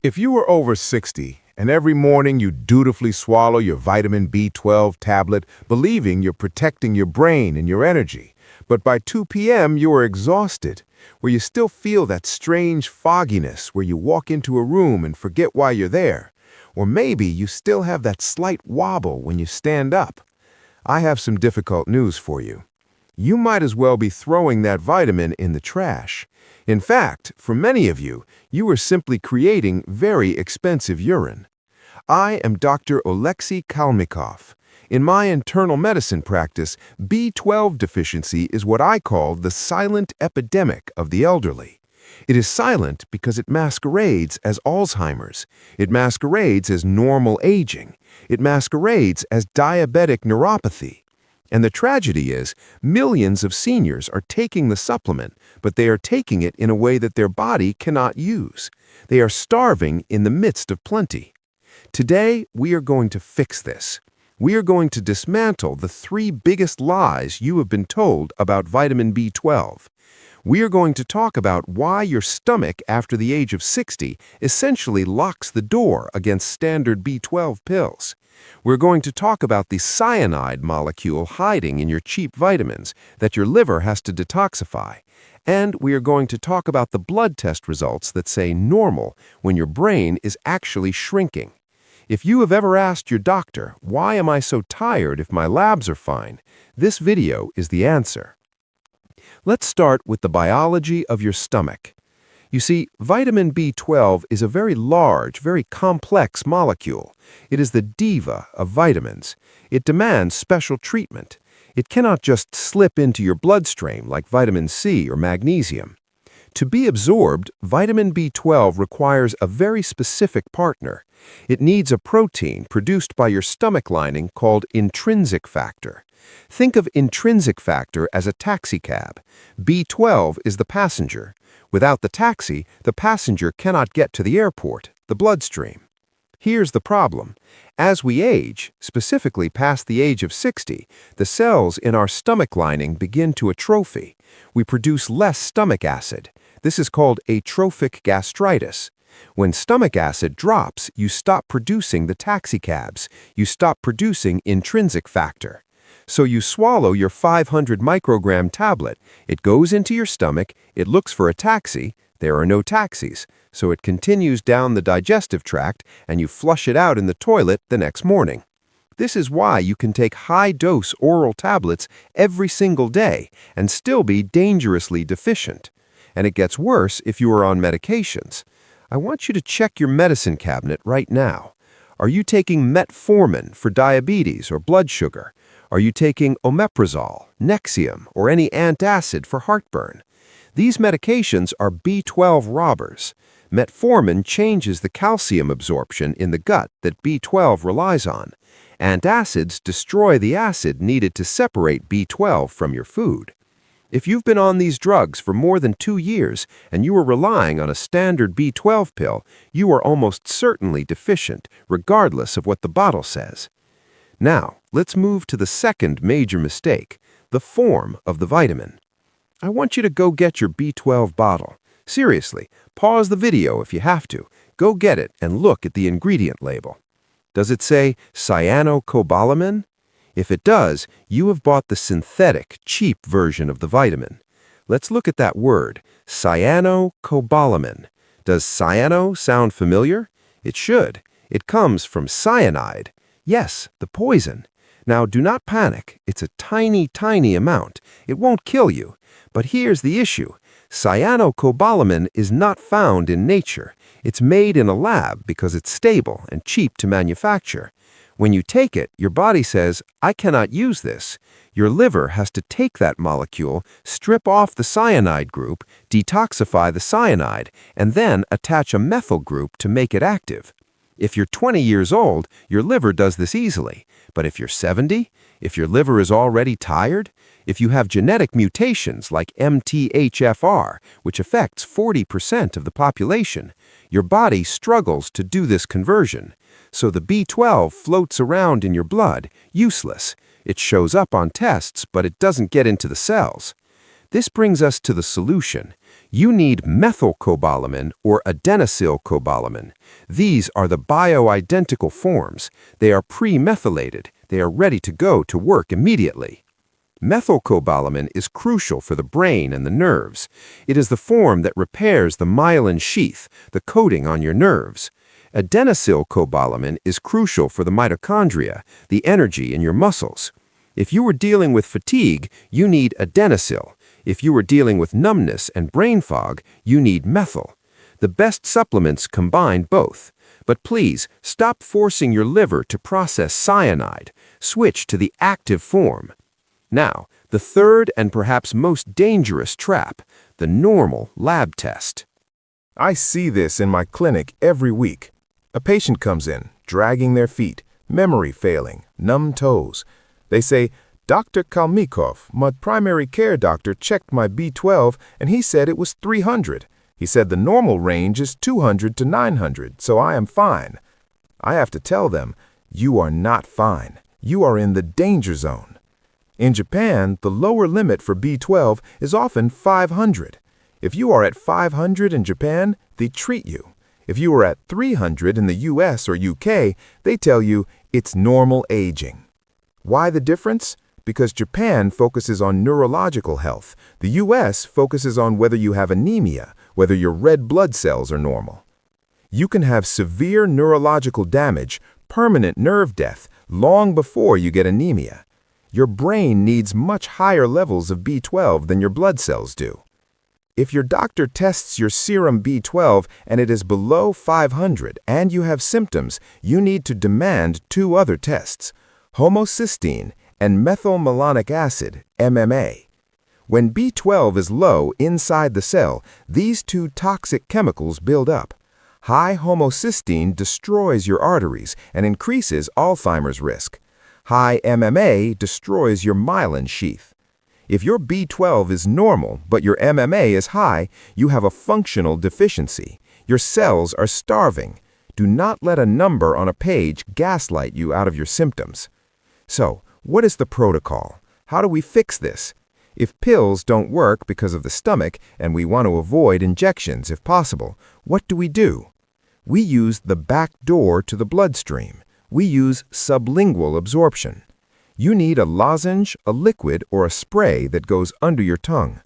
If you were over 60 and every morning you dutifully swallow your vitamin B12 tablet, believing you're protecting your brain and your energy, but by 2 p.m. you are exhausted, where you still feel that strange fogginess where you walk into a room and forget why you're there, or maybe you still have that slight wobble when you stand up, I have some difficult news for you. You might as well be throwing that vitamin in the trash. In fact, for many of you, you are simply creating very expensive urine. I am Dr. Oleksii Kalmykov. In my internal medicine practice, B12 deficiency is what I call the silent epidemic of the elderly. It is silent because it masquerades as Alzheimer's. It masquerades as normal aging. It masquerades as diabetic neuropathy. And the tragedy is, millions of seniors are taking the supplement, but they are taking it in a way that their body cannot use. They are starving in the midst of plenty. Today, we are going to fix this. We are going to dismantle the 3 biggest lies you have been told about vitamin B12. We are going to talk about why your stomach after the age of 60 essentially locks the door against standard B12 pills. We're going to talk about the cyanide molecule hiding in your cheap vitamins that your liver has to detoxify. And we are going to talk about the blood test results that say normal when your brain is actually shrinking. If you have ever asked your doctor, why am I so tired if my labs are fine, this video is the answer. Let's start with the biology of your stomach. You see, vitamin B12 is a very large, very complex molecule. It is the diva of vitamins. It demands special treatment. It cannot just slip into your bloodstream like vitamin C or magnesium. To be absorbed, vitamin B12 requires a very specific partner. It needs a protein produced by your stomach lining called intrinsic factor. Think of intrinsic factor as a taxicab. B12 is the passenger. Without the taxi, the passenger cannot get to the airport, the bloodstream. Here's the problem. As we age, specifically past the age of 60, the cells in our stomach lining begin to atrophy. We produce less stomach acid. This is called atrophic gastritis. When stomach acid drops, you stop producing the taxicabs. You stop producing intrinsic factor. So you swallow your 500 microgram tablet. It goes into your stomach, it looks for a taxi. There are no taxis, so it continues down the digestive tract and you flush it out in the toilet the next morning. This is why you can take high-dose oral tablets every single day and still be dangerously deficient. And it gets worse if you are on medications. I want you to check your medicine cabinet right now. Are you taking Metformin for diabetes or blood sugar? Are you taking omeprazole, Nexium, or any antacid for heartburn? These medications are B12 robbers. Metformin changes the calcium absorption in the gut that B12 relies on. Antacids destroy the acid needed to separate B12 from your food. If you've been on these drugs for more than 2 years and you are relying on a standard B12 pill, you are almost certainly deficient, regardless of what the bottle says. Now, let's move to the second major mistake, the form of the vitamin. I want you to go get your B12 bottle. Seriously, pause the video if you have to. Go get it and look at the ingredient label. Does it say cyanocobalamin? If it does, you have bought the synthetic, cheap version of the vitamin. Let's look at that word, cyanocobalamin. Does cyano sound familiar? It should. It comes from cyanide. Yes, the poison. Now, do not panic. It's a tiny, tiny amount. It won't kill you. But here's the issue. Cyanocobalamin is not found in nature. It's made in a lab because it's stable and cheap to manufacture. When you take it, your body says, I cannot use this. Your liver has to take that molecule, strip off the cyanide group, detoxify the cyanide, and then attach a methyl group to make it active. If you're 20 years old, your liver does this easily. But if you're 70, if your liver is already tired, if you have genetic mutations like MTHFR, which affects 40% of the population, your body struggles to do this conversion. So the B12 floats around in your blood, useless. It shows up on tests, but it doesn't get into the cells. This brings us to the solution. You need methylcobalamin or adenosylcobalamin. These are the bioidentical forms. They are pre-methylated. They are ready to go to work immediately. Methylcobalamin is crucial for the brain and the nerves. It is the form that repairs the myelin sheath, the coating on your nerves. Adenosylcobalamin is crucial for the mitochondria, the energy in your muscles. If you were dealing with fatigue, you need adenosyl. If you were dealing with numbness and brain fog, you need methyl. The best supplements combine both. But please, stop forcing your liver to process cyanide. Switch to the active form. Now, the third and perhaps most dangerous trap, the normal lab test. I see this in my clinic every week. A patient comes in, dragging their feet, memory failing, numb toes. They say, "Dr. Kalmykov, my primary care doctor, checked my B12 and he said it was 300. He said the normal range is 200 to 900, so I am fine." I have to tell them, you are not fine. You are in the danger zone. In Japan, the lower limit for B12 is often 500. If you are at 500 in Japan, they treat you. If you are at 300 in the US or UK, they tell you it's normal aging. Why the difference? Because Japan focuses on neurological health. The US focuses on whether you have anemia, whether your red blood cells are normal. You can have severe neurological damage, permanent nerve death, long before you get anemia. Your brain needs much higher levels of B12 than your blood cells do. If your doctor tests your serum B12 and it is below 500 and you have symptoms, you need to demand two other tests, homocysteine and methylmalonic acid, MMA. When B12 is low inside the cell, these two toxic chemicals build up. High homocysteine destroys your arteries and increases Alzheimer's risk. High MMA destroys your myelin sheath. If your B12 is normal but your MMA is high, you have a functional deficiency. Your cells are starving. Do not let a number on a page gaslight you out of your symptoms. So, what is the protocol? How do we fix this? If pills don't work because of the stomach and we want to avoid injections if possible, what do? We use the back door to the bloodstream. We use sublingual absorption. You need a lozenge, a liquid, or a spray that goes under your tongue.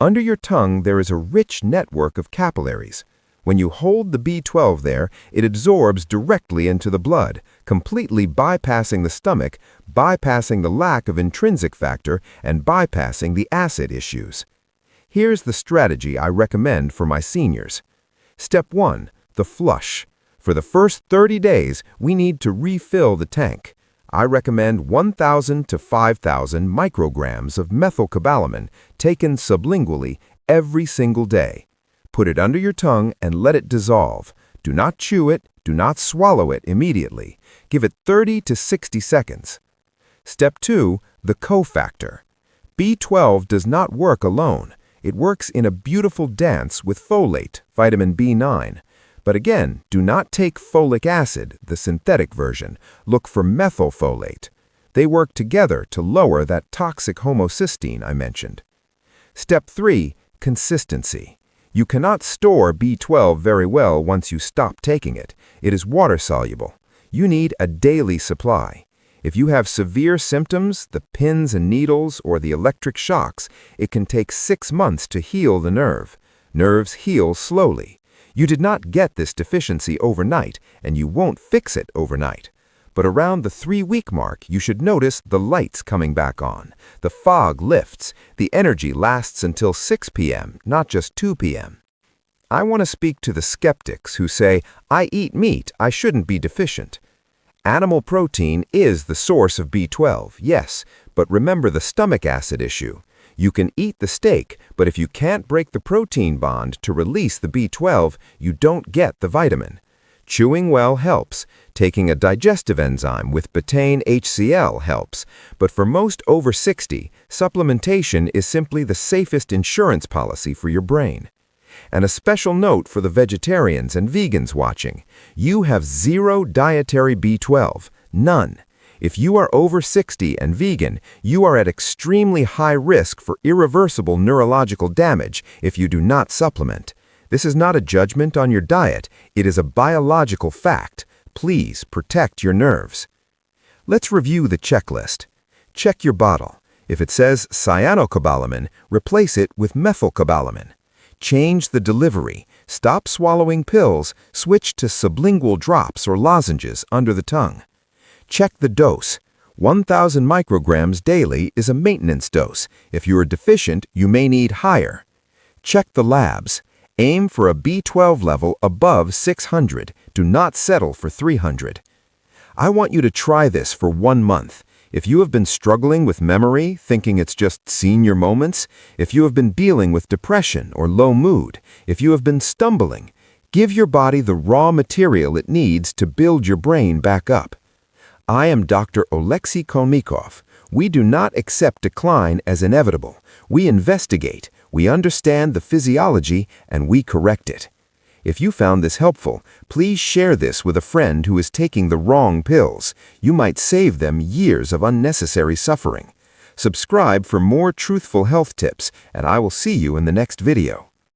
Under your tongue, there is a rich network of capillaries. When you hold the B12 there, it absorbs directly into the blood, completely bypassing the stomach, bypassing the lack of intrinsic factor, and bypassing the acid issues. Here's the strategy I recommend for my seniors. Step 1, the flush. For the first 30 days, we need to refill the tank. I recommend 1,000 to 5,000 micrograms of methylcobalamin taken sublingually every single day. Put it under your tongue and let it dissolve. Do not chew it, do not swallow it immediately. Give it 30 to 60 seconds. Step 2, the cofactor. B12 does not work alone. It works in a beautiful dance with folate, vitamin B9. But again, do not take folic acid, the synthetic version. Look for methylfolate. They work together to lower that toxic homocysteine I mentioned. Step 3, consistency. You cannot store B12 very well once you stop taking it. It is water-soluble. You need a daily supply. If you have severe symptoms, the pins and needles, or the electric shocks, it can take 6 months to heal the nerve. Nerves heal slowly. You did not get this deficiency overnight, and you won't fix it overnight. But around the 3-week mark, you should notice the lights coming back on. The fog lifts. The energy lasts until 6 p.m., not just 2 p.m. I want to speak to the skeptics who say, "I eat meat, I shouldn't be deficient." Animal protein is the source of B12, yes, but remember the stomach acid issue. You can eat the steak, but if you can't break the protein bond to release the B12, you don't get the vitamin. Chewing well helps. Taking a digestive enzyme with betaine HCl helps. But for most over 60, supplementation is simply the safest insurance policy for your brain. And a special note for the vegetarians and vegans watching. You have zero dietary B12. None. If you are over 60 and vegan, you are at extremely high risk for irreversible neurological damage if you do not supplement. This is not a judgment on your diet, it is a biological fact. Please protect your nerves. Let's review the checklist. Check your bottle. If it says cyanocobalamin, replace it with methylcobalamin. Change the delivery. Stop swallowing pills, switch to sublingual drops or lozenges under the tongue. Check the dose. 1,000 micrograms daily is a maintenance dose. If you are deficient, you may need higher. Check the labs. Aim for a B12 level above 600. Do not settle for 300. I want you to try this for 1 month. If you have been struggling with memory, thinking it's just senior moments, if you have been dealing with depression or low mood, if you have been stumbling, give your body the raw material it needs to build your brain back up. I am Dr. Oleksii Kalmykov. We do not accept decline as inevitable. We investigate, we understand the physiology, and we correct it. If you found this helpful, please share this with a friend who is taking the wrong pills. You might save them years of unnecessary suffering. Subscribe for more truthful health tips, and I will see you in the next video.